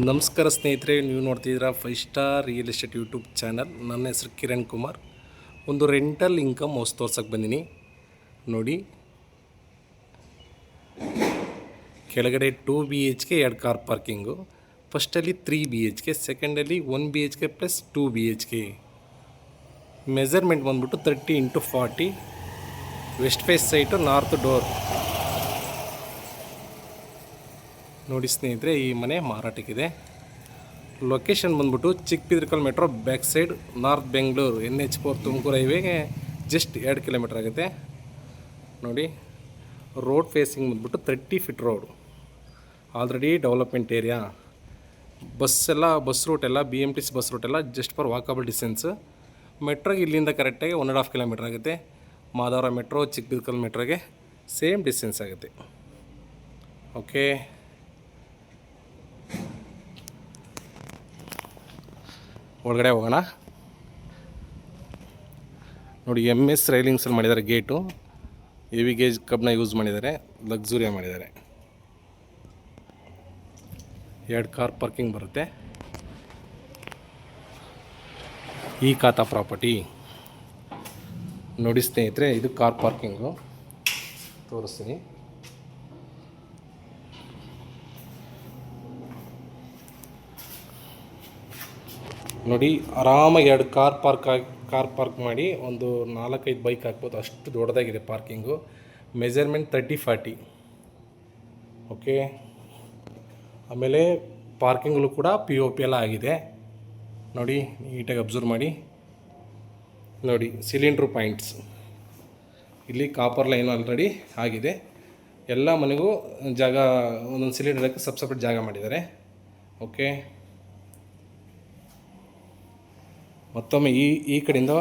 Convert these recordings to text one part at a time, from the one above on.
ನಮಸ್ಕಾರ ಸ್ನೇಹಿತರೆ, ನೀವು ನೋಡ್ತಿದ್ದೀರಾ 5 star real estate YouTube channel. ನನ್ನ ಹೆಸರು ಕಿರಣ್ ಕುಮಾರ್. ಒಂದು ರೆಂಟಲ್ ಇನ್ಕಮ್ ಹೌಸ್ ತೋರ್ಸಕ್ಕೆ ಬಂದೀನಿ. ನೋಡಿ, ಕೆಳಗಡೆ 2 BHK 2 ಕಾರ್ ಪಾರ್ಕಿಂಗು, ಫಸ್ಟಲ್ಲಿ 3 BHK, ಸೆಕೆಂಡಲ್ಲಿ 1 BHK ಪ್ಲಸ್ 2 BHK. ಮೆಜರ್ಮೆಂಟ್ ಬಂದ್ಬಿಟ್ಟು 30x40. West face site, north door. ನೋಡಿ ಸ್ನೇಹಿತರೆ, ಈ ಮನೆ ಮಾರಾಟಕ್ಕಿದೆ. ಲೊಕೇಶನ್ ಬಂದ್ಬಿಟ್ಟು Chikkabidrikal metro back side, north Bengaluru, NH4 Tumakuru ಹೈವೇಗೆ ಜಸ್ಟ್ 2 ಕಿಲೋಮೀಟ್ರ್ ಆಗುತ್ತೆ. ನೋಡಿ, ರೋಡ್ ಫೇಸಿಂಗ್ ಬಂದ್ಬಿಟ್ಟು 30 feet road. Already development area. Bus route ಎಲ್ಲ BMTC ಬಸ್ ರೂಟ್ ಎಲ್ಲ ಜಸ್ಟ್ ಫಾರ್ ವಾಕಬಲ್ ಡಿಸ್ಟೆನ್ಸ್. ಮೆಟ್ರೋಗೆ ಇಲ್ಲಿಂದ ಕರೆಕ್ಟಾಗಿ 1.5 ಕಿಲೋಮೀಟ್ರ್ ಆಗುತ್ತೆ. ಮಾದಾವರ ಮೆಟ್ರೋ, ಚಿಕ್ಕಬಿದ್ರಿಕಲ್ ಮೆಟ್ರೋಗೆ ಸೇಮ್ ಡಿಸ್ಟೆನ್ಸ್ ಆಗುತ್ತೆ. ಓಕೆ, ಒಳಗಡೆ ಹೋಗೋಣ. ನೋಡಿ, MS ರೈಲಿಂಗ್ಸಲ್ಲಿ ಮಾಡಿದ್ದಾರೆ. ಗೇಟು ಹೆವಿ ಗೇಜ್ ಕಬ್ನ ಯೂಸ್ ಮಾಡಿದ್ದಾರೆ, ಲಕ್ಸುರಿಯ ಮಾಡಿದ್ದಾರೆ. 2 ಕಾರ್ ಪಾರ್ಕಿಂಗ್ ಬರುತ್ತೆ. ಈ ಖಾತಾ ಪ್ರಾಪರ್ಟಿ ನೋಡಿ ಸ್ನೇಹಿತರೆ, ಇದು ಕಾರ್ ಪಾರ್ಕಿಂಗು ತೋರಿಸ್ತೀನಿ. ನೋಡಿ, ಆರಾಮಾಗಿ 2 ಕಾರ್ ಪಾರ್ಕ್ ಮಾಡಿ ಒಂದು 4-5 ಬೈಕ್ ಹಾಕ್ಬೋದು, ಅಷ್ಟು ದೊಡ್ಡದಾಗಿದೆ ಪಾರ್ಕಿಂಗು. Measurement 30x40. ಓಕೆ, ಆಮೇಲೆ ಪಾರ್ಕಿಂಗ್ಲು ಕೂಡ POP ಎಲ್ಲ ಆಗಿದೆ. ನೋಡಿ, ನೀಟಾಗಿ ಅಬ್ಸರ್ವ್ ಮಾಡಿ. ನೋಡಿ, ಸಿಲಿಂಡ್ರು ಪಾಯಿಂಟ್ಸ್ ಇಲ್ಲಿ ಕಾಪರ್ ಲೈನ್ ಆಲ್ರೆಡಿ ಆಗಿದೆ. ಎಲ್ಲ ಮನೆಗೂ ಜಾಗ, ಒಂದೊಂದು ಸಿಲಿಂಡರ್ಗೆ ಸಪ್ರೇಟ್ ಜಾಗ ಮಾಡಿದ್ದಾರೆ. ಓಕೆ, ಮತ್ತೊಮ್ಮೆ ಈ ಕಡೆಯಿಂದ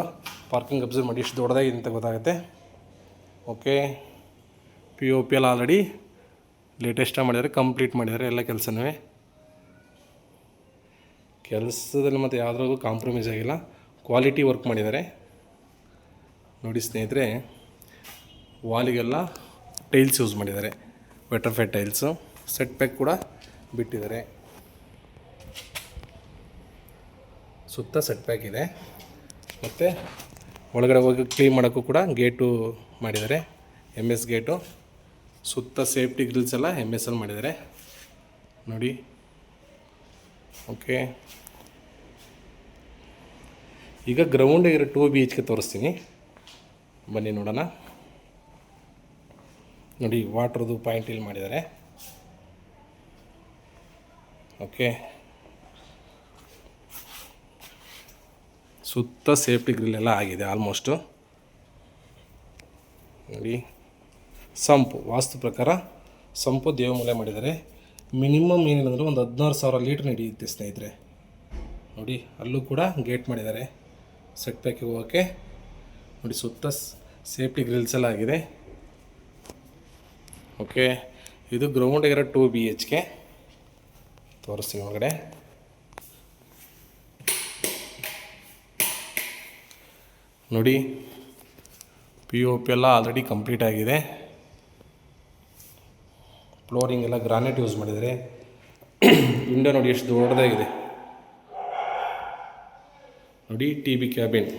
ಪಾರ್ಕಿಂಗ್ ಅಬ್ಸರ್ವ್ ಮಾಡಿ, ಎಷ್ಟು ದೊಡ್ಡದಾಗಿದೆ ಅಂತ ಗೊತ್ತಾಗುತ್ತೆ. ಓಕೆ, POP ಎಲ್ಲ ಆಲ್ರೆಡಿ ಲೇಟೆಸ್ಟಾಗಿ ಮಾಡಿದ್ದಾರೆ, ಕಂಪ್ಲೀಟ್ ಮಾಡಿದ್ದಾರೆ ಎಲ್ಲ ಕೆಲಸನೂ. ಕೆಲಸದಲ್ಲಿ ಮತ್ತು ಯಾವುದ್ರಾಗೂ ಕಾಂಪ್ರಮೈಸ್ ಆಗಿಲ್ಲ, ಕ್ವಾಲಿಟಿ ವರ್ಕ್ ಮಾಡಿದ್ದಾರೆ. ನೋಡಿ ಸ್ನೇಹಿತರೆ, ವಾಲಿಗೆಲ್ಲ ಟೈಲ್ಸ್ ಯೂಸ್ ಮಾಡಿದ್ದಾರೆ, ವೆಟ್ರಫೈ ಟೈಲ್ಸು. ಸೆಟ್ ಬ್ಯಾಕ್ ಕೂಡ ಬಿಟ್ಟಿದ್ದಾರೆ, ಸುತ್ತ ಸೆಟ್ ಬ್ಯಾಕ್ ಇದೆ. ಮತ್ತು ಒಳಗಡೆ ಹೋಗಿ ಕ್ಲೀನ್ ಮಾಡೋಕ್ಕೂ ಕೂಡ ಗೇಟು ಮಾಡಿದ್ದಾರೆ, MS ಗೇಟು. ಸುತ್ತ ಸೇಫ್ಟಿ ಗ್ರಿಲ್ಸ್ ಎಲ್ಲ MS ಅಲ್ಲಿ ಮಾಡಿದ್ದಾರೆ. ನೋಡಿ, ಓಕೆ, ಈಗ ಗ್ರೌಂಡಿಗಿರೋ 2 BHK ತೋರಿಸ್ತೀನಿ, ಬನ್ನಿ ನೋಡೋಣ. ನೋಡಿ, ವಾಟ್ರದ್ದು ಪಾಯಿಂಟ್ ಇಲ್ಲಿ ಮಾಡಿದ್ದಾರೆ. ಓಕೆ, ಸುತ್ತ ಸೇಫ್ಟಿ ಗ್ರಿಲ್ ಎಲ್ಲ ಆಗಿದೆ ಆಲ್ಮೋಸ್ಟು. ನೋಡಿ, ಸಂಪು ವಾಸ್ತು ಪ್ರಕಾರ ಸಂಪು ದೇವಮೂಲೆ ಮಾಡಿದ್ದಾರೆ. ಮಿನಿಮಮ್ ಏನಿಲ್ಲಂದ್ರೆ ಒಂದು 16,000 ಲೀಟ್ರ್ ನಡೆಯುತ್ತೆ ಸ್ನೇಹಿತರೆ. ನೋಡಿ, ಅಲ್ಲೂ ಕೂಡ ಗೇಟ್ ಮಾಡಿದ್ದಾರೆ ಸೆಟ್ ಬ್ಯಾಕಿಗೆ ಹೋಗೋಕ್ಕೆ. ನೋಡಿ, ಸುತ್ತ ಸೇಫ್ಟಿ ಗ್ರಿಲ್ಸ್ ಎಲ್ಲ ಆಗಿದೆ. ಓಕೆ, ಇದು ಗ್ರೌಂಡಿಗಿರೋ 2 BHK ತೋರಿಸ್ತೀನಿ ಒಳಗಡೆ. ನೋಡಿ, POP ಎಲ್ಲ ಆಲ್ರೆಡಿ ಕಂಪ್ಲೀಟ್ ಆಗಿದೆ. ಫ್ಲೋರಿಂಗ್ ಎಲ್ಲ ಗ್ರಾನೈಟ್ ಯೂಸ್ ಮಾಡಿದ್ದಾರೆ. ವಿಂಡೋ ನೋಡಿ ಎಷ್ಟು ದೊಡ್ಡದಾಗಿದೆ. ನೋಡಿ, TB ಕ್ಯಾಬಿನ್.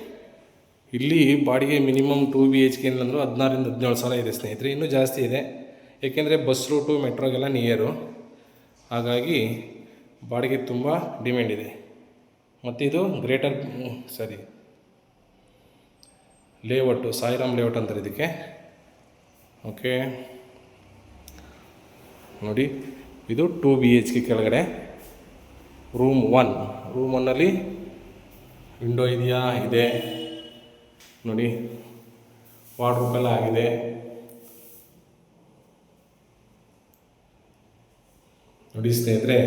ಇಲ್ಲಿ ಬಾಡಿಗೆ ಮಿನಿಮಮ್ 2 BHK ಏನಂದರೂ 16,000 ರಿಂದ 17,000 ಇದೆ ಸ್ನೇಹಿತರೆ. ಇನ್ನೂ ಜಾಸ್ತಿ ಇದೆ, ಏಕೆಂದರೆ ಬಸ್ ರೂಟು ಮೆಟ್ರೋಗೆಲ್ಲ ನಿಯರು, ಹಾಗಾಗಿ ಬಾಡಿಗೆ ತುಂಬ ಡಿಮ್ಯಾಂಡ್ ಇದೆ. ಮತ್ತು ಇದು ಲೇಔಟು, ಸಾಯಿರಾಮ್ ಲೇಔಟ್ ಅಂತಾರೆ ಇದಕ್ಕೆ. ಓಕೆ, ನೋಡಿ, ಇದು 2 BHK ಕೆಳಗಡೆ ರೂಮ್ 1ನಲ್ಲಿ ವಿಂಡೋ ಇದೆಯಾ? ಇದೆ. ನೋಡಿ, ವಾರ್ಡ್ರೋಬ್ ಎಲ್ಲ ಆಗಿದೆ. ನೋಡಿ ಸ್ನೇಹಿತರೆ,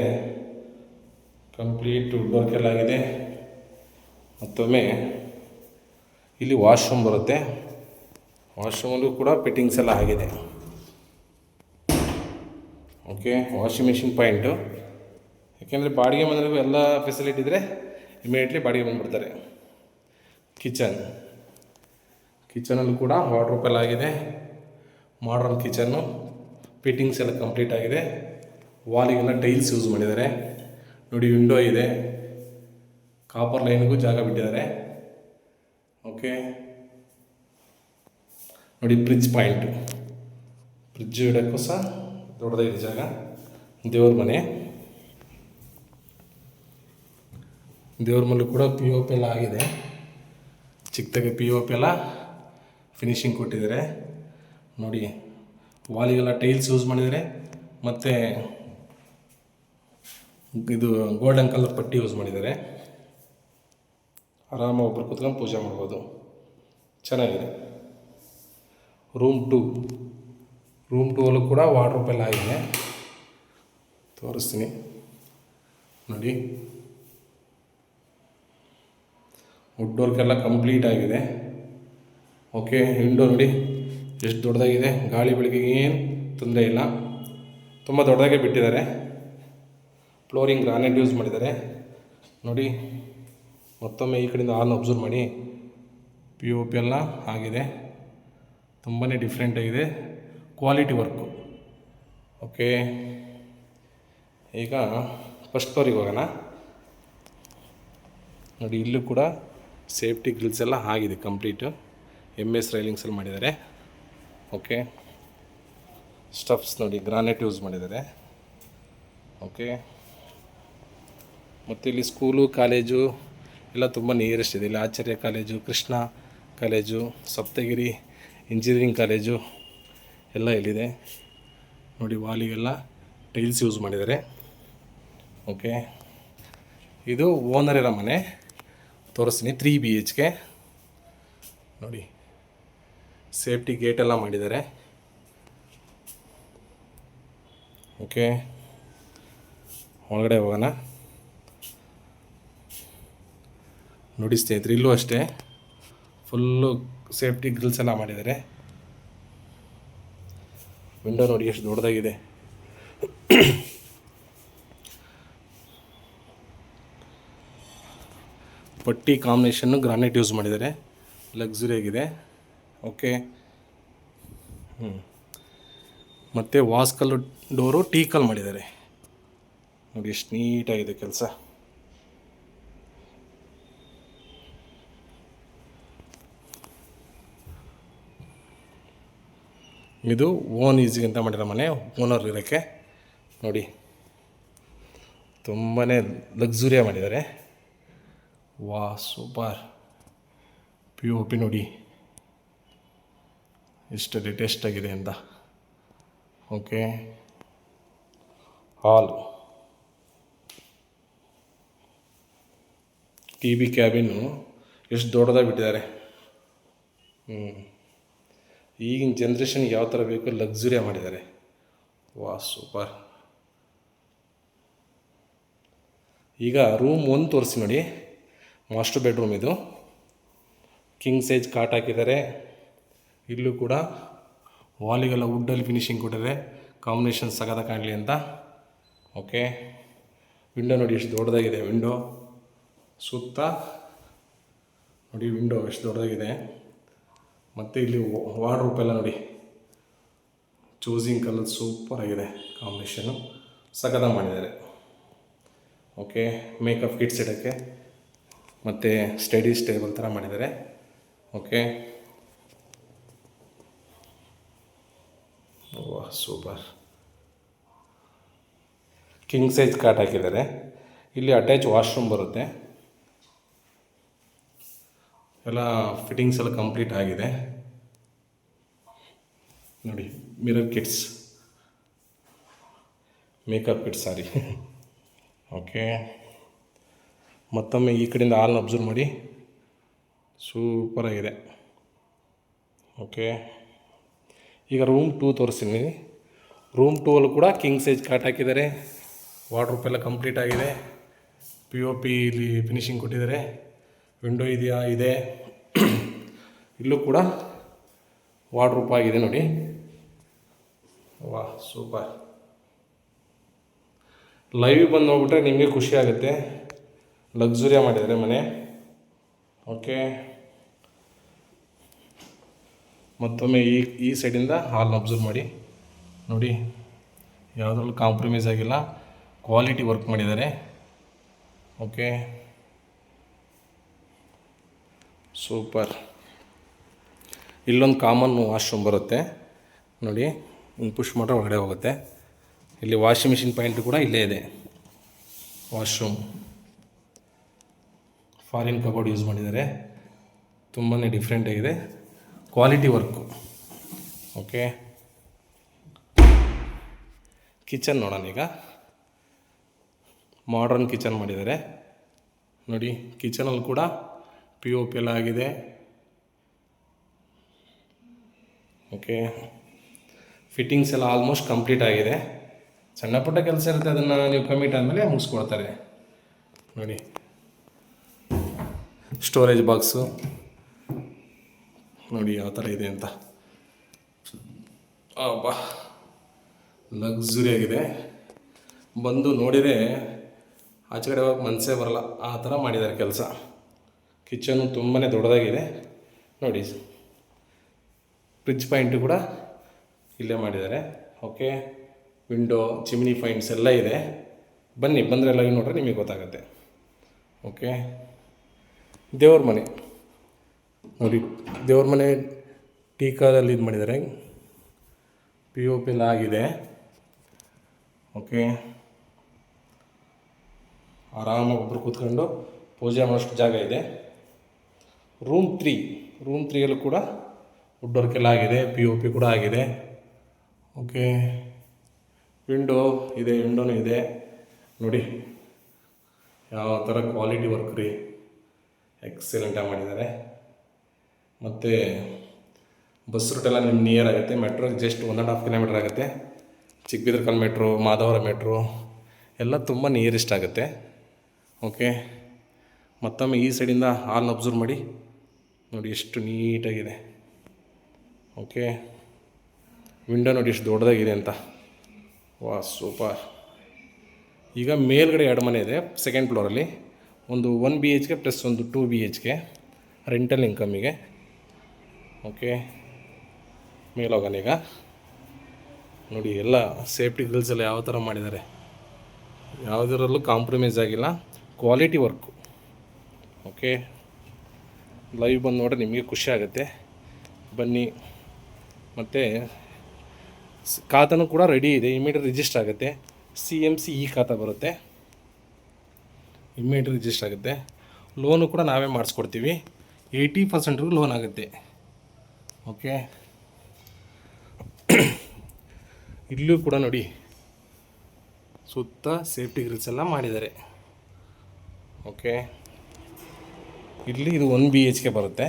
ಕಂಪ್ಲೀಟ್ ವುಡ್ ವರ್ಕ್ ಎಲ್ಲ ಆಗಿದೆ. ಮತ್ತೊಮ್ಮೆ ಇಲ್ಲಿ ವಾಶ್ರೂಮ್ ಬರುತ್ತೆ, ವಾಶ್ರೂಮಲ್ಲೂ ಕೂಡ ಫಿಟ್ಟಿಂಗ್ಸ್ ಎಲ್ಲ ಆಗಿದೆ. ಓಕೆ, ವಾಷಿಂಗ್ ಮಿಷಿನ್ ಪಾಯಿಂಟು, ಯಾಕೆಂದರೆ ಬಾಡಿಗೆ ಮನೆಗೂ ಎಲ್ಲ ಫೆಸಿಲಿಟಿ ಇದ್ದರೆ ಇಮಿಡಿಯೇಟ್ಲಿ ಬಾಡಿಗೆ ಬಂದುಬಿಡ್ತಾರೆ. ಕಿಚನಲ್ಲೂ ಕೂಡ ವಾರ್ಡ್ರೋಬ್ ಎಲ್ಲ ಆಗಿದೆ. ಮಾಡರ್ನ್ ಕಿಚನ್ನು, ಫಿಟ್ಟಿಂಗ್ಸ್ ಎಲ್ಲ ಕಂಪ್ಲೀಟ್ ಆಗಿದೆ. ವಾಲಿಗೆಲ್ಲ ಟೈಲ್ಸ್ ಯೂಸ್ ಮಾಡಿದ್ದಾರೆ. ನೋಡಿ ವಿಂಡೋ ಇದೆ, ಕಾಪರ್ ಲೈನ್ಗೂ ಜಾಗ ಬಿಟ್ಟಿದ್ದಾರೆ. ಓಕೆ, ನೋಡಿ ಫ್ರಿಡ್ಜ್ ಪಾಯಿಂಟು, ಫ್ರಿಡ್ಜ್ ಇಡೋಕ್ಕೂ ಸಹ ದೊಡ್ಡದಾಗಿದೆ ಜಾಗ. ದೇವ್ರ ಮನೆ, ದೇವ್ರ ಮನೆ ಕೂಡ ಪಿ ಒ ಪಿ ಎಲ್ಲ ಆಗಿದೆ. ಚಿಕ್ಕದಾಗಿ ಪಿ ಒ ಪಿ ಎಲ್ಲ ಫಿನಿಶಿಂಗ್ ಕೊಟ್ಟಿದ್ದಾರೆ. ನೋಡಿ ವಾಲಿಗೆಲ್ಲ ಟೈಲ್ಸ್ ಯೂಸ್ ಮಾಡಿದ್ದಾರೆ, ಮತ್ತು ಇದು ಗೋಲ್ಡನ್ ಕಲರ್ ಪಟ್ಟಿ ಯೂಸ್ ಮಾಡಿದ್ದಾರೆ. ಆರಾಮಾಗಿ ಒಬ್ರು ಕೂತ್ಕೊಂಡು ಪೂಜೆ ಮಾಡ್ಬೋದು, ಚೆನ್ನಾಗಿದೆ. ರೂಮ್ ಟೂ ಅಲ್ಲೂ ಕೂಡ ವಾರ್ಡ್ರೋಬ್ ಎಲ್ಲ ಆಗಿದೆ, ತೋರಿಸ್ತೀನಿ ನೋಡಿ. ವುಡ್ ವರ್ಕ್ ಎಲ್ಲ ಕಂಪ್ಲೀಟ್ ಆಗಿದೆ. ಓಕೆ, ವಿಂಡೋ ನೋಡಿ ಎಷ್ಟು ದೊಡ್ಡದಾಗಿದೆ, ಗಾಳಿ ಬೆಳಕಿಗೆ ಏನು ತೊಂದರೆ ಇಲ್ಲ, ತುಂಬ ದೊಡ್ಡದಾಗೆ ಬಿಟ್ಟಿದ್ದಾರೆ. ಫ್ಲೋರಿಂಗ್ ಗ್ರಾನೈಟ್ ಯೂಸ್ ಮಾಡಿದ್ದಾರೆ ನೋಡಿ. ಮತ್ತೊಮ್ಮೆ ಈ ಕಡೆಯಿಂದ ಹಾಲ್ನ ಅಬ್ಸರ್ವ್ ಮಾಡಿ, ಪಿ ಒ ಪಿ ಎಲ್ಲ ಆಗಿದೆ, ತುಂಬಾ ಡಿಫ್ರೆಂಟ್ ಆಗಿದೆ, ಕ್ವಾಲಿಟಿ ವರ್ಕು. ಓಕೆ, ಈಗ ಫಸ್ಟ್ ಫ್ಲೋರಿಗೆ ಹೋಗೋಣ. ನೋಡಿ ಇಲ್ಲೂ ಕೂಡ ಸೇಫ್ಟಿ ಗ್ರಿಲ್ಸ್ ಎಲ್ಲ ಆಗಿದೆ ಕಂಪ್ಲೀಟು, MS ರೈಲಿಂಗ್ಸಲ್ಲಿ ಮಾಡಿದ್ದಾರೆ. ಓಕೆ, ಸ್ಟಫ್ಸ್ ನೋಡಿ ಗ್ರಾನೈಟ್ ಯೂಸ್ ಮಾಡಿದ್ದಾರೆ. ಓಕೆ, ಮತ್ತು ಇಲ್ಲಿ ಸ್ಕೂಲು ಕಾಲೇಜು ಎಲ್ಲ ತುಂಬ ನಿಯರೆಸ್ಟ್ ಇದೆ. ಇಲ್ಲಿ Acharya college, Krishna college, Saptagiri engineering college ಎಲ್ಲ ಇಲ್ಲಿದೆ ನೋಡಿ. ವಾಲಿಗೆಲ್ಲ ಟೈಲ್ಸ್ ಯೂಸ್ ಮಾಡಿದ್ದಾರೆ. ಓಕೆ, ಇದು ಓನರ್ ಇರೋ ಮನೆ, ತೋರಿಸ್ತೀನಿ. 3 BHK ನೋಡಿ, ಸೇಫ್ಟಿ ಗೇಟ್ ಎಲ್ಲ ಮಾಡಿದ್ದಾರೆ. ಓಕೆ, ಒಳಗಡೆ ಹೋಗೋಣ ನೋಡಿ ಸ್ನೇಹಿತರೆ. ಇಲ್ಲೂ ಅಷ್ಟೇ ಫುಲ್ಲು ಸೇಫ್ಟಿ ಗ್ರಿಲ್ಸ್ ಎಲ್ಲ ಮಾಡಿದ್ದಾರೆ. ವಿಂಡೋ ನೋಡಿ ಎಷ್ಟು ದೊಡ್ಡದಾಗಿದೆ. ಪಟ್ಟಿ ಕಾಂಬಿನೇಷನ್ನು ಗ್ರಾನೈಟ್ ಯೂಸ್ ಮಾಡಿದ್ದಾರೆ, ಲಕ್ಸುರಿ ಆಗಿದೆ. ಓಕೆ, ಮತ್ತು ವಾಸ್ಕಲ್ಲು ಡೋರು ಟೀಕಲ್ ಮಾಡಿದ್ದಾರೆ ನೋಡಿ, ಎಷ್ಟು ನೀಟಾಗಿದೆ ಕೆಲಸ. ಇದು ಓನ್ ಈಸಿಗೆ ಅಂತ ಮಾಡಿರೋ ಮನೆ, ಓನರ್ ಇರೋಕ್ಕೆ ನೋಡಿ. ತುಂಬಾ ಲಕ್ಸುರಿಯಾಗಿ ಮಾಡಿದ್ದಾರೆ. ವಾ ಸೂಪರ್, ಪಿ ಒ ಪಿ ನೋಡಿ ಎಷ್ಟು ಲೇಟೆಸ್ಟ್ ಆಗಿದೆ ಅಂತ. ಓಕೆ, ಹಾಲ್, TV ಕ್ಯಾಬಿನ್ನು ಎಷ್ಟು ದೊಡ್ಡದಾಗಿ ಬಿಟ್ಟಿದ್ದಾರೆ. ಈಗಿನ ಜನ್ರೇಷನ್ಗೆ ಯಾವ ಥರ ಬೇಕು ಲಕ್ಸುರಿಯಾಗಿ ಮಾಡಿದ್ದಾರೆ. ವಾ ಸೂಪರ್. ಈಗ ರೂಮ್ 1 ತೋರಿಸಿ ನೋಡಿ. ಮಾಸ್ಟರ್ ಬೆಡ್ರೂಮ್ ಇದು, ಕಿಂಗ್ ಸೈಜ್ ಕಾಟ್ ಹಾಕಿದ್ದಾರೆ. ಇಲ್ಲೂ ಕೂಡ ವಾಲಿಗೆಲ್ಲ ವುಡ್ಡಲ್ಲಿ ಫಿನಿಶಿಂಗ್ ಕೊಟ್ಟಿದ್ದಾರೆ, ಕಾಂಬಿನೇಷನ್ ಸಗದ ಕಾಣಲಿ ಅಂತ. ಓಕೆ, ವಿಂಡೋ ನೋಡಿ ಎಷ್ಟು ದೊಡ್ಡದಾಗಿದೆ. ವಿಂಡೋ ಸುತ್ತ ನೋಡಿ, ವಿಂಡೋ ಎಷ್ಟು ದೊಡ್ಡದಾಗಿದೆ. ಮತ್ತು ಇಲ್ಲಿ ವಾರ್ಡ್ರೋಬ್ ಎಲ್ಲ ನೋಡಿ, ಚೂಸಿಂಗ್ ಕಲರ್ ಸೂಪರ್ ಆಗಿದೆ, ಕಾಂಬಿನೇಷನ್ನು ಸಗದ ಮಾಡಿದ್ದಾರೆ. ಓಕೆ, ಮೇಕಪ್ ಕಿಟ್ಸ್ ಇಡೋಕ್ಕೆ ಮತ್ತು ಸ್ಟಡಿ ಸ್ಟೇಬಲ್ ಥರ ಮಾಡಿದ್ದಾರೆ. ಓಕೆ, ವಾಹ್ ಸೂಪರ್. ಕಿಂಗ್ ಸೈಜ್ ಕಾಟ್ ಹಾಕಿದ್ದಾರೆ. ಇಲ್ಲಿ ಅಟ್ಯಾಚ್ ವಾಶ್ರೂಮ್ ಬರುತ್ತೆ. ಎಲ್ಲ ಫಿಟ್ಟಿಂಗ್ಸ್ ಎಲ್ಲ ಕಂಪ್ಲೀಟ್ ಆಗಿದೆ ನೋಡಿ. ಮಿರರ್ ಕಿಟ್ಸ್, ಮೇಕಪ್ ಕಿಟ್ಸ್ ಸಾರಿ. ಓಕೆ, ಮತ್ತೊಮ್ಮೆ ಈ ಕಡೆಯಿಂದ ಹಾಲ್ನ ಅಬ್ಸರ್ವ್ ಮಾಡಿ, ಸೂಪರಾಗಿದೆ. ಓಕೆ, ಈಗ ರೂಮ್ 2 ತೋರಿಸ್ತೀನಿ. ರೂಮ್ 2 ಅಲ್ಲೂ ಕೂಡ ಕಿಂಗ್ ಸೈಜ್ ಕಾಟ್ ಹಾಕಿದ್ದಾರೆ. ವಾರ್ಡ್ರೋಬ್ ಎಲ್ಲ ಕಂಪ್ಲೀಟ್ ಆಗಿದೆ. ಪಿ ಒ ಪಿ ಇಲ್ಲಿ ಫಿನಿಶಿಂಗ್ ಕೊಟ್ಟಿದ್ದಾರೆ. ವಿಂಡೋ ಇದೆಯಾ ಇದೆ. ಇಲ್ಲೂ ಕೂಡ ವಾರ್ಡ್ರೋಬ್ ಆಗಿದೆ ನೋಡಿ. ವಾಹ್ ಸೂಪರ್. ಲೈವ್ ಬಂದು ನೋಡ್ಬಿಟ್ರೆ ನಿಮಗೆ ಖುಷಿ ಆಗುತ್ತೆ. ಲಕ್ಸುರಿಯಾಗಿ ಮಾಡಿದ್ದಾರೆ ಮನೆ. ಓಕೆ, ಮತ್ತೊಮ್ಮೆ ಈ ಸೈಡಿಂದ ಹಾಲ್ನ ಅಬ್ಸರ್ವ್ ಮಾಡಿ ನೋಡಿ. ಯಾವುದ್ರಲ್ಲೂ ಕಾಂಪ್ರಮೈಸ್ ಆಗಿಲ್ಲ, ಕ್ವಾಲಿಟಿ ವರ್ಕ್ ಮಾಡಿದ್ದಾರೆ. Okay, super. ಇಲ್ಲೊಂದು ಕಾಮನ್ ವಾಶ್ರೂಮ್ ಬರುತ್ತೆ ನೋಡಿ, ಹಿಂಗೆ ಪುಷ್ ಮಾಡ್ರೆ ಒಳಗಡೆ ಹೋಗುತ್ತೆ. ಇಲ್ಲಿ ವಾಷಿಂಗ್ ಮಿಷಿನ್ ಪಾಯಿಂಟ್ ಕೂಡ ಇಲ್ಲೇ ಇದೆ. ವಾಶ್ರೂಮ್ ಫಾರಿನ್ ಕಬೋರ್ಡ್ ಯೂಸ್ ಮಾಡಿದ್ದಾರೆ, ತುಂಬಾ ಡಿಫ್ರೆಂಟ್ ಆಗಿದೆ, ಕ್ವಾಲಿಟಿ ವರ್ಕು. ಓಕೆ, ಕಿಚನ್ ನೋಡೋಣ ಈಗ. ಮಾಡ್ರನ್ ಕಿಚನ್ ಮಾಡಿದ್ದಾರೆ ನೋಡಿ. ಕಿಚನಲ್ಲಿ ಕೂಡ POP ಎಲ್ಲ ಆಗಿದೆ. ಓಕೆ, ಫಿಟ್ಟಿಂಗ್ಸ್ ಎಲ್ಲ ಆಲ್ಮೋಸ್ಟ್ ಕಂಪ್ಲೀಟ್ ಆಗಿದೆ. ಸಣ್ಣ ಪುಟ್ಟ ಕೆಲಸ ಇರುತ್ತೆ, ಅದನ್ನು ನೀವು ಕಮಿಟ್ ಆದಮೇಲೆ ಮುಗಿಸ್ಕೊಡ್ತಾರೆ ನೋಡಿ. ಸ್ಟೋರೇಜ್ ಬಾಕ್ಸು ನೋಡಿ ಯಾವ ಥರ ಇದೆ ಅಂತ. ಅಬ್ಬಾ, ಲಕ್ಸುರಿ ಆಗಿದೆ. ಬಂದು ನೋಡಿದರೆ ಆಚೆ ಕಡೆ ಹೋಗಕ್ಕೆ ಮನಸ್ಸೇ ಬರಲ್ಲ, ಆ ಥರ ಮಾಡಿದ್ದಾರೆ ಕೆಲಸ. ಕಿಚನು ತುಂಬಾ ದೊಡ್ಡದಾಗಿದೆ ನೋಡಿ. ಫ್ರಿಡ್ಜ್ ಪಾಯಿಂಟು ಕೂಡ ಇಲ್ಲೇ ಮಾಡಿದ್ದಾರೆ. ಓಕೆ, ವಿಂಡೋ, ಚಿಮ್ನಿ ಪಾಯಿಂಟ್ಸ್ ಎಲ್ಲ ಇದೆ. ಬನ್ನಿ, ಬಂದರೆ ಎಲ್ಲ ನೋಡ್ರೆ ನಿಮಗೆ ಗೊತ್ತಾಗುತ್ತೆ. ಓಕೆ, ದೇವ್ರ ಮನೆ ನೋಡಿ. ದೇವ್ರ ಮನೆ ಟೀಕಾದಲ್ಲಿ ಇದು ಮಾಡಿದ್ದಾರೆ, POP ಎಲ್ಲ ಆಗಿದೆ. ಓಕೆ, ಆರಾಮಾಗಿ ಒಬ್ಬರು ಕೂತ್ಕೊಂಡು ಪೂಜೆ ಮಾಡೋಷ್ಟು ಜಾಗ ಇದೆ. ರೂಮ್ 3ಯಲ್ಲೂ ಕೂಡ ವುಡ್ ವರ್ಕ್ ಎಲ್ಲ ಆಗಿದೆ, POP ಕೂಡ ಆಗಿದೆ. ಓಕೆ, ವಿಂಡೋ ಇದೆ, ವಿಂಡೋನೂ ಇದೆ ನೋಡಿ. ಯಾವ ಥರ ಕ್ವಾಲಿಟಿ ವರ್ಕ್ ರೀ, ಎಕ್ಸಲೆಂಟಾಗಿ ಮಾಡಿದ್ದಾರೆ. ಮತ್ತು ಬಸ್ ರೂಟೆಲ್ಲ ನಿಮ್ಮ ನಿಯರ್ ಆಗುತ್ತೆ. ಮೆಟ್ರೋಗೆ ಜಸ್ಟ್ 1.5 ಕಿಲೋಮೀಟರ್ ಆಗುತ್ತೆ. ಚಿಕ್ಕಬಿದರ್ಕಲ್ ಮೆಟ್ರೋ, ಮಾಧವರ ಮೆಟ್ರೋ ಎಲ್ಲ ತುಂಬ ನಿಯರೆಸ್ಟ್ ಆಗುತ್ತೆ. ಓಕೆ, ಮತ್ತೊಮ್ಮೆ ಈ ಸೈಡಿಂದ ಹಾಲ್ನ ಅಬ್ಸರ್ವ್ ಮಾಡಿ ನೋಡಿ, ಎಷ್ಟು ನೀಟಾಗಿದೆ. ಓಕೆ, ವಿಂಡೋ ನೋಡಿ ಎಷ್ಟು ದೊಡ್ಡದಾಗಿದೆ ಅಂತ. ವಾ, ಸೂಪರ್. ಈಗ ಮೇಲ್ಗಡೆ 2 ಮನೆ ಇದೆ ಸೆಕೆಂಡ್ ಫ್ಲೋರಲ್ಲಿ. ಒಂದು 1 BHK ಪ್ಲಸ್ ಒಂದು 2 BHK ರೆಂಟಲ್ ಇನ್ಕಮಿಗೆ. ಓಕೆ, ಮೇಲೋಗೋಣ ಈಗ ನೋಡಿ. ಎಲ್ಲ ಸೇಫ್ಟಿ ಗ್ರಿಲ್ಸ್ ಎಲ್ಲ ಯಾವ ಥರ ಮಾಡಿದ್ದಾರೆ, ಯಾವುದರಲ್ಲೂ ಕಾಂಪ್ರಮೈಸ್ ಆಗಿಲ್ಲ, ಕ್ವಾಲಿಟಿ ವರ್ಕು. ಓಕೆ, ಲೈವ್ ಬಂದು ನೋಡ್ರೆ ನಿಮಗೆ ಖುಷಿ ಆಗುತ್ತೆ. ಬನ್ನಿ. ಮತ್ತು ಖಾತಾನು ಕೂಡ ರೆಡಿ ಇದೆ, ಇಮಿಡಿಯೇಟ್ ರಿಜಿಸ್ಟರ್ ಆಗುತ್ತೆ. CMC ಖಾತಾ ಬರುತ್ತೆ, ಇಮಿಡಿಯೇಟ್ ರಿಜಿಸ್ಟರ್ ಆಗುತ್ತೆ. ಲೋನು ಕೂಡ ನಾವೇ ಮಾಡಿಸ್ಕೊಡ್ತೀವಿ, 80% ಲೋನ್ ಆಗುತ್ತೆ. ಓಕೆ, ಇಲ್ಲೂ ಕೂಡ ನೋಡಿ ಸುತ್ತ ಸೇಫ್ಟಿ ಗ್ರಿಲ್ಸ್ ಎಲ್ಲ ಮಾಡಿದ್ದಾರೆ. ಓಕೆ, ಇಲ್ಲಿ ಇದು 1 BHK ಬರುತ್ತೆ.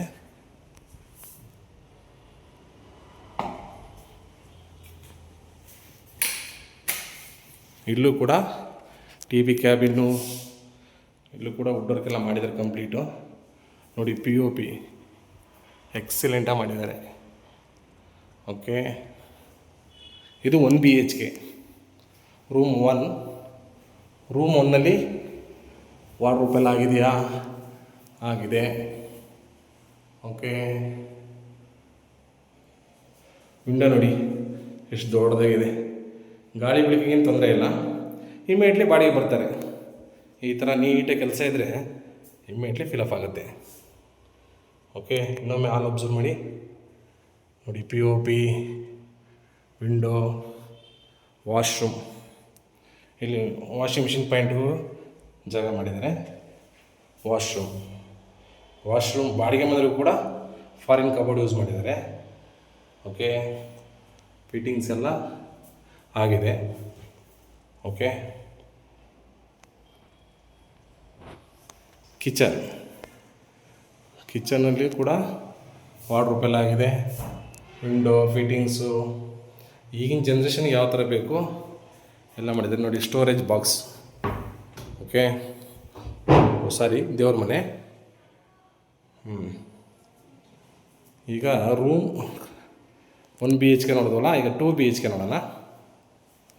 ಇಲ್ಲೂ ಕೂಡ TV ಕ್ಯಾಬಿನ್ನು, ಇಲ್ಲೂ ಕೂಡ ವುಡ್ ವರ್ಕ್ ಎಲ್ಲ ಮಾಡಿದ್ದಾರೆ ಕಂಪ್ಲೀಟು ನೋಡಿ. POP ಎಕ್ಸಲೆಂಟಾಗಿ ಮಾಡಿದ್ದಾರೆ. ಓಕೆ, ಇದು 1 BHK ರೂಮ್ 1. ರೂಮ್ 1ನಲ್ಲಿ ವಾರ್ಡ್ರೋಬ್ ಎಲ್ಲ ಆಗಿದೆಯಾ? ಆಗಿದೆ. ಓಕೆ, ವಿಂಡೋ ನೋಡಿ ಎಷ್ಟು ದೊಡ್ಡದಾಗಿದೆ. ಗಾಳಿ ಬೆಳಕಿಗೇನು ತೊಂದರೆ ಇಲ್ಲ, ಇಮಿಡಿಯೇಟ್ಲಿ ಬಾಡಿಗೆ ಬರ್ತಾರೆ. ಈ ಥರ ನೀಟಾಗಿ ಕೆಲಸ ಇದ್ದರೆ ಇಮಿಡಿಯೇಟ್ಲಿ ಫಿಲಪ್ ಆಗುತ್ತೆ. ಓಕೆ, ಇನ್ನೊಮ್ಮೆ ಹಾಲ್ ಅಬ್ಸರ್ವ್ ಮಾಡಿ ನೋಡಿ. POP, ವಿಂಡೋ, ವಾಶ್ರೂಮ್, ಇಲ್ಲಿ ವಾಷಿಂಗ್ ಮಿಷಿನ್ ಪಾಯಿಂಟು ಜಾಗ ಮಾಡಿದ್ದಾರೆ. ವಾಶ್ರೂಮ್ ಬಾಡಿಗೆ ಮನೆಯಲ್ಲೂ ಕೂಡ ಫಾರಿನ್ ಕಬೋರ್ಡ್ ಯೂಸ್ ಮಾಡಿದ್ದಾರೆ. ಓಕೆ, ಫಿಟ್ಟಿಂಗ್ಸ್ ಎಲ್ಲ ಆಗಿದೆ. ಓಕೆ, ಕಿಚನಲ್ಲಿ ಕೂಡ ವಾರ್ಡ್ರೋಬ್ ಎಲ್ಲ ಆಗಿದೆ. ವಿಂಡೋ ಫಿಟ್ಟಿಂಗ್ಸು ಈಗಿನ ಜನ್ರೇಷನ್ಗೆ ಯಾವ ಥರ ಬೇಕು ಎಲ್ಲ ಮಾಡಿದ್ದಾರೆ ನೋಡಿ. Storage box. ಓಕೆ, ಸಾರಿ, ದೇವ್ರ ಮನೆ. ಈಗ ರೂಮ್ 1 BHK ನೋಡಿದ್ವಲ್ಲ, ಈಗ 2 BHK ನೋಡೋಣ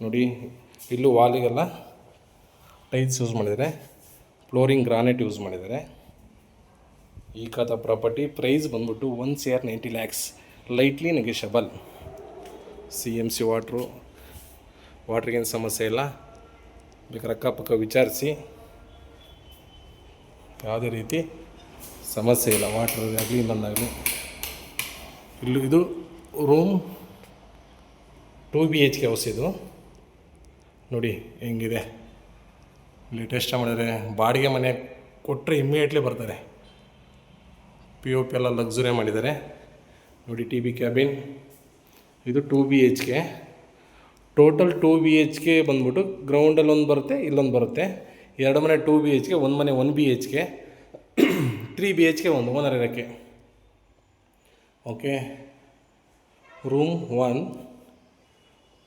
ನೋಡಿ. ಇಲ್ಲೂ ವಾಲಿಗೆಲ್ಲ ಟೈಲ್ಸ್ ಯೂಸ್ ಮಾಡಿದ್ದಾರೆ, ಫ್ಲೋರಿಂಗ್ ಗ್ರಾನೈಟ್ ಯೂಸ್ ಮಾಡಿದ್ದಾರೆ. ಈ ಖಾತಾ ಪ್ರಾಪರ್ಟಿ ಪ್ರೈಸ್ ಬಂದ್ಬಿಟ್ಟು 1,90 lakhs, ಲೈಟ್ಲಿ ನೆಗೆಷಬಲ್. CMC ವಾಟ್ರಿಗೇನು ಸಮಸ್ಯೆ ಇಲ್ಲ, ಬೇಕಾದ್ರೆ ಅಕ್ಕಪಕ್ಕ ವಿಚಾರಿಸಿ ಯಾವುದೇ ರೀತಿ ಸಮಸ್ಯೆ ಇಲ್ಲ, ವಾಟ್ರ್ ಆಗಲಿ ಇನ್ನೊಂದಾಗಲಿ. ಇದು ರೂಮ್ 2 BHK ಹೌಸ್. ಇದು ನೋಡಿ ಹೆಂಗಿದೆ, ಲೇಟೆಸ್ಟ್ ಮಾಡಿದರೆ. ಬಾಡಿಗೆ ಮನೆ ಕೊಟ್ಟರೆ ಇಮ್ಮಿಡಿಯೇಟ್ಲಿ ಬರ್ತಾರೆ. POP ಎಲ್ಲ ಲಕ್ಸುರಿ ಮಾಡಿದ್ದಾರೆ ನೋಡಿ. TB cabin. ಇದು 2 BHK. ಟೋಟಲ್ 2 BHK ಬಂದ್ಬಿಟ್ಟು ಗ್ರೌಂಡಲ್ಲಿ ಒಂದು ಬರುತ್ತೆ, ಇಲ್ಲೊಂದು ಬರುತ್ತೆ. 2 ಮನೆ 2 BHK, 1 ಮನೆ 1 BHK, 3 BHK ಒಂದು ಓನರ್ ಇರೋಕ್ಕೆ. Okay, room 1.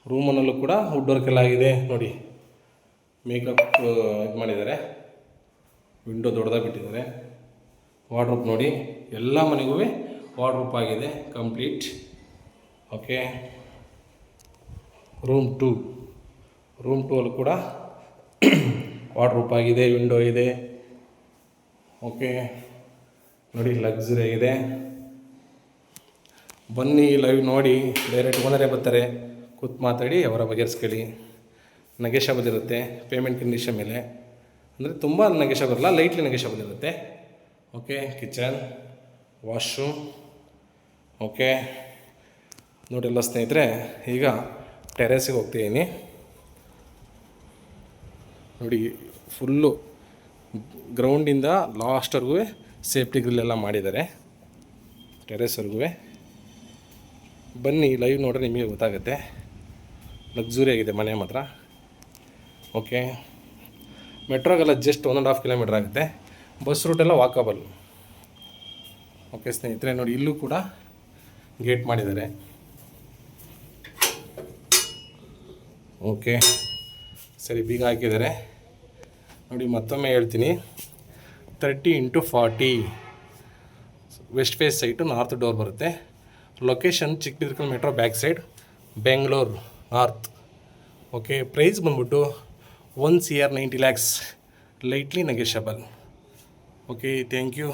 ರೂಮನಲ್ಲೂ ಕೂಡ ವುಡ್ ವರ್ಕ್ ಎಲ್ಲ ಆಗಿದೆ ನೋಡಿ. ಮೇಕಪ್ ಇದು ಮಾಡಿದ್ದಾರೆ. ವಿಂಡೋ ದೊಡ್ಡದಾಗಿ ಬಿಟ್ಟಿದ್ದಾರೆ. ವಾರ್ಡ್ರೋಬ್ ನೋಡಿ, ಎಲ್ಲ ಮನೆಗೂ ವಾರ್ಡ್ರೋಬ್ ಆಗಿದೆ ಕಂಪ್ಲೀಟ್. ಓಕೆ, ರೂಮ್ 2 ಅಲ್ಲೂ ಕೂಡ ವಾರ್ಡ್ರೋಬ್ ಆಗಿದೆ, ವಿಂಡೋ ಇದೆ. ಓಕೆ ನೋಡಿ, ಲಕ್ಸುರಿ ಆಗಿದೆ. ಬನ್ನಿ ಲೈವ್ ನೋಡಿ. ಡೈರೆಕ್ಟ್ ಓನರೇ ಬರ್ತಾರೆ, ಕೂತು ಮಾತಾಡಿ ಅವರ ಬಗೆಹರಿಸ್ಕೊಳ್ಳಿ. ನೆಗೆಷಬಲ್ ಇರುತ್ತೆ ಪೇಮೆಂಟ್ ಕಂಡೀಷನ್ ಮೇಲೆ. ಅಂದರೆ ತುಂಬ ನೆಗೆಷಬಲ್ ಅಲ್ಲ, ಲೈಟ್ಲಿ ನೆಗೆಷಬಲ್ ಇರುತ್ತೆ. Okay, kitchen, washroom. ಓಕೆ ನೋಡಿಲ್ಲ ಸ್ನೇಹಿತರೆ, ಈಗ ಟೆರೆಸಿಗೆ ಹೋಗ್ತಿದ್ದೀನಿ ನೋಡಿ. ಫುಲ್ಲು ಗ್ರೌಂಡಿಂದ ಲಾಸ್ಟ್ವರೆಗೂ ಸೇಫ್ಟಿ ಗ್ರಿಲ್ಲೆಲ್ಲ ಮಾಡಿದ್ದಾರೆ, ಟೆರೆಸ್ವರೆಗೂ. ಬನ್ನಿ ಲೈವ್ ನೋಡ್ರೆ ನಿಮಗೆ ಗೊತ್ತಾಗುತ್ತೆ. ಲಕ್ಸುರಿ ಆಗಿದೆ ಮನೆ ಮಾತ್ರ. ಓಕೆ, ಮೆಟ್ರೋಗೆಲ್ಲ ಜಸ್ಟ್ 1.5 ಕಿಲೋಮೀಟ್ರ್ ಆಗುತ್ತೆ. ಬಸ್ ರೂಟೆಲ್ಲ ವಾಕಬಲ್. ಓಕೆ ಸ್ನೇಹಿತರೆ ನೋಡಿ, ಇಲ್ಲೂ ಕೂಡ ಗೇಟ್ ಮಾಡಿದ್ದಾರೆ. ಓಕೆ ಸರಿ, ಬೀಗ ಹಾಕಿದ್ದಾರೆ ನೋಡಿ. ಮತ್ತೊಮ್ಮೆ ಹೇಳ್ತೀನಿ, 30x40 west face site, north door ಬರುತ್ತೆ. Location Chikkabidrakal metro back side, Bengaluru north. Okay, price ಬಂದ್ಬಿಟ್ಟು 1 CR 90 lakhs, lightly negotiable. Okay, thank you.